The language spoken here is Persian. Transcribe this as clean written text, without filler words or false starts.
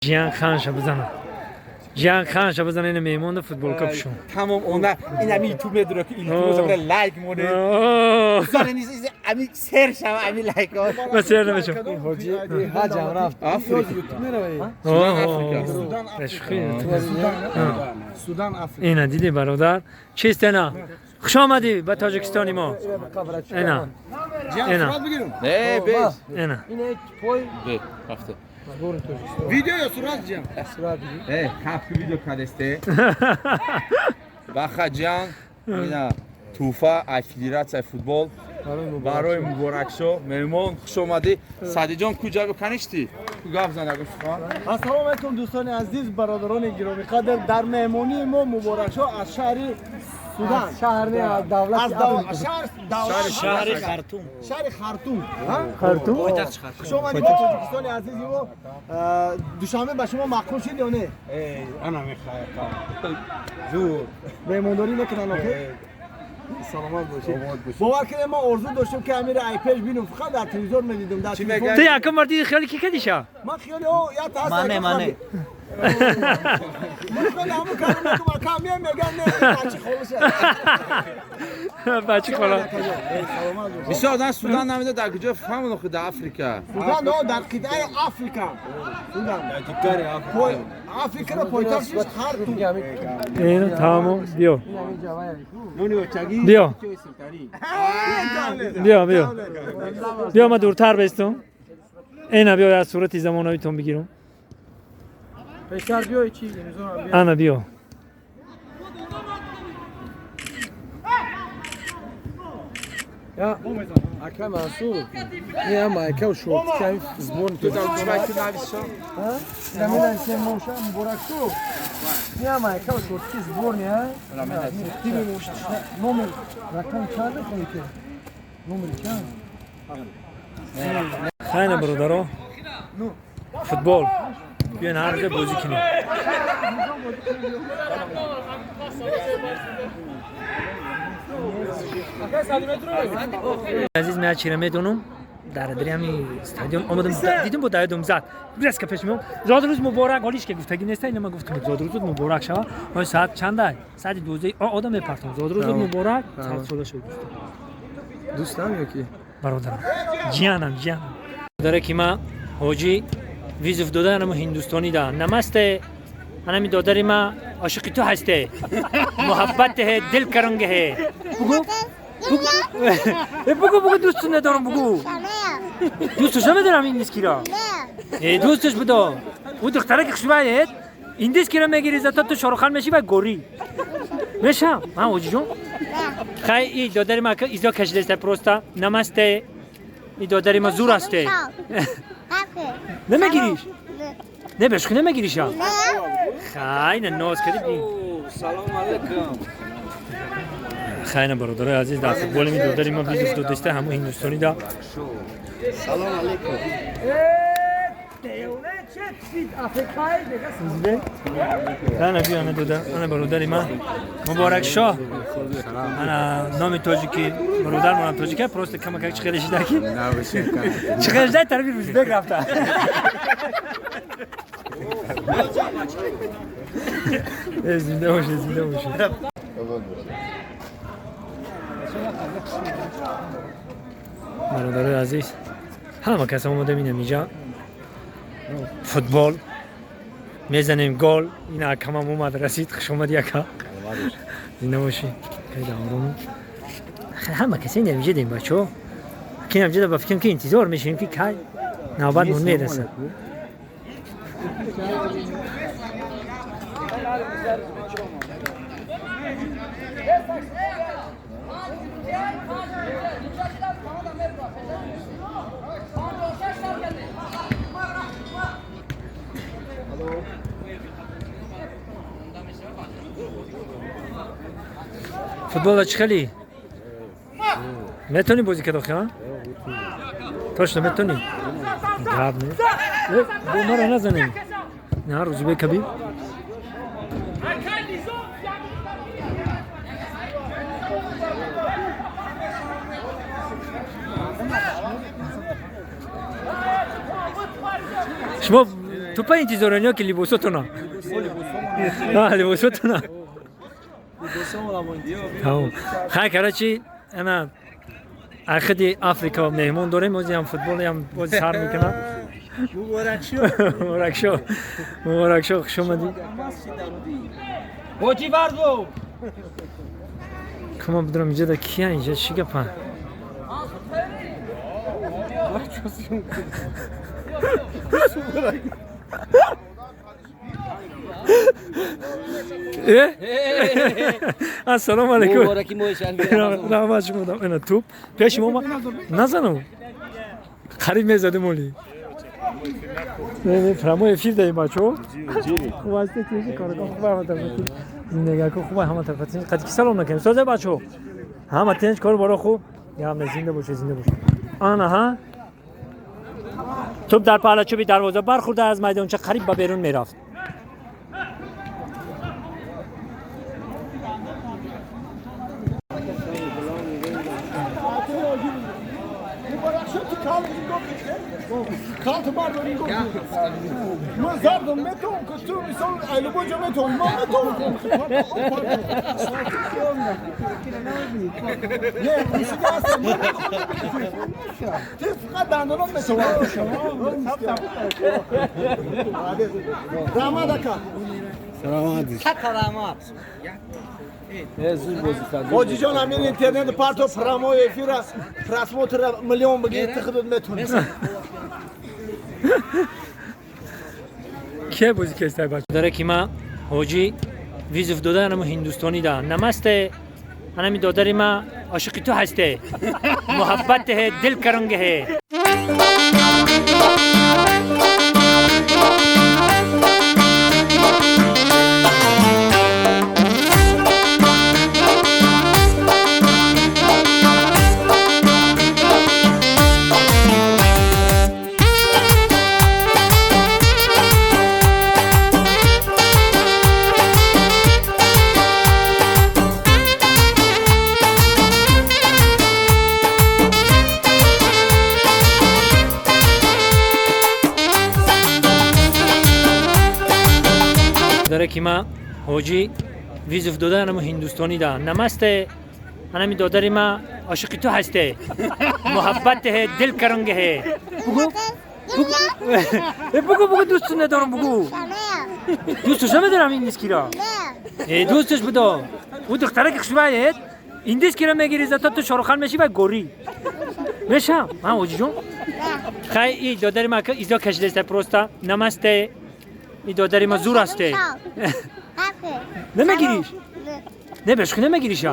جیان خانش بزنه جیان خانش بزنه این میمون فوتبال کپشون تمام اونا این امی یوتیوب میدونه که این روزا لایک مونه زن نیست امی سر شما امی لایک بس سر نمیشم حاجی حاج هم رفت آفریقا یوتیوب میره سودان آفریقا اینا دیدی برادر چیست اینا خوش آمدی به تاجیکستانی ما اینا اینا نه بس اینا اینه پای رفته ویدیو یا صورت جام صورت کافی ویدیو کادسته بخا جان اینا توفا ای فدراسیای فوتبال برای مبارک شو مهمون خوش اومدی سعدی جان کجا بکنیشتی گفت زنه السلام علیکم دوستان عزیز برادران گرامی قدر در مهمانی ما مبارک شو از شهر سودان شهر نه از دولت شهر خرطوم شهر خرطوم خرطوم شما ما تاجیکستان عزیزی و دوشنبه به شما مقبول شد یا نه انا میخوام زور مهمانداری نکنن آخه سلامت باشید باور کنید ما آرزو داشتم که امیر ایپیج ببینم فقط در تلویزیون می‌دیدم در تلفن تو یکم مردی خیلی کی کدیشا من خیلی او یا تاس مانه من خودم کارم تو کامیه میگن نه بچه خلاص بچه خلا بسیار آدم سودان نمیده در کجا فهمون خود آفریقا سودان نه در قطعه آفریقا سودان آفریقا رو پایتختش خرطوم اینا تمام بیا بیا بیا بیا بیا ما دورتر بیستم اینا بیا از صورتی زماناییتون بگیرم پسر بیا چی انا بیا یا اکا منصور این هم اکا و شورت که زبون تو تو چی نویسا ها زمین سه موشا مبارک تو این هم اکا و شورت که زبون نه تیم موشا نمر رقم چند خواهی که نمر چند خیلی برادرها فوتبال بیاین هر جا بازی کنیم عزیز من چیره میدونم در دریامی استادیوم آمدم دیدم با دایدم زد برس که پیش میام زاد روز مبارک حالیش که گفتگی نیست اینا من گفتم زاد روز مبارک شما ما ساعت چنده ساعت 12 آدم میپرتم زاد روز مبارک ساعت 16 شد دوستم یا کی برادرم جانم داره که ما حاجی ویزف دادن ما هندوستانی دا نمسته انا می دادری ما عاشق تو هسته محبت ہے دل کرنگ ہے بگو دوست ندارم بگو دوستش ندارم این دیسکیرا دوستش بدا او دختره که خوشبایت این دیسکیرا میگیری زتا تو شاروخان میشی و گوری میشم من حاجی جون خیلی دادری ما ایزا کشیده پروستا نمسته این دادری ما زور هسته نمیگیریش نه بشخی نمیگیریش ها خیلی ناز کردی سلام علیکم خیلی برادر عزیز در فوتبال می دادری ما بیزوف دو دسته همه هندوستانی دا سلام علیکم انا بیا انا داده انا برادری ما مبارک شاه انا نام تاجیکی برادر منم تاجیکه پروست کمک چه خیلی شده کی چه خیلی شده طرفی روز بگ رفته زنده باشه برادر عزیز همه کس اومده مینم اینجا فوتبال میزنیم گل این اکم هم اومد رسید خوش اومد یکا زنده باشی خیلی آروم همه کسی نمیجه دیم بچه ها که نمیجه با فکرم که انتظار میشیم که که نوبت مون میرسه فوتبال چه خیلی؟ میتونی بازی که ها؟ توش نمیتونی؟ گراب نه؟ دو مرا نزنیم نه روزی به کبیر شما تو پا انتظارانیا که لباساتونا لباساتونا تمام خیلی کراچی انا اخدی آفریقا مهمون داریم موزی هم فوتبال هم باز سر میکنن مبارک شو خوش اومدی Hoji vardo. کما بدونم اینجا دا کیه اینجا چی گپن السلام علیکم رحمت شما دارم اینا توپ پیش ما نزنم خرید میزده مولی نه فرامو افیر داریم بچه واسه تیجی کارگاه خوبه همه طرفتین زندگی که خوبه همه طرفتین قد کی سلام نکنیم سازه بچه همه تنج کار برا خوب یا همه زنده باشه آنها ها توپ در پهلوچوبی دروازه برخورده از میدانچه قریب به بیرون میرفت Kaltı bardağını koyuyor. Ben zardım meton kostüm son aylı boca meton. Ben meton. Ne? İşi gelsin. Tifka dandolon meton. Ramadaka. Hoji can amin internet parto pramo efira prasmotra milyon bagi tıkıdı meton. که بازی کشته بچه داره که ما حاجی ویزف داده انمو هندوستانی ده نمسته انمی دادری ما عاشقی تو هسته محبت ہے دل کرنگ ہے داره که ما حاجی ویزف داده انمو هندوستانی ده نمسته انمی دادری ما عاشقی تو هسته محبت ہے دل کرنگ ہے بگو دوستو ندارم بگو دوستش ندارم این دیسکی را دوستش بدا او دختره که خوشبایت این دیسکی را میگیری زتا تو شاروخان میشی و گوری میشم من حاجی جون خیلی دادری ما که ایزا کشیده پروستا نمسته این دادری ما زور هسته نمیگیریش نه بشکو نمیگیریش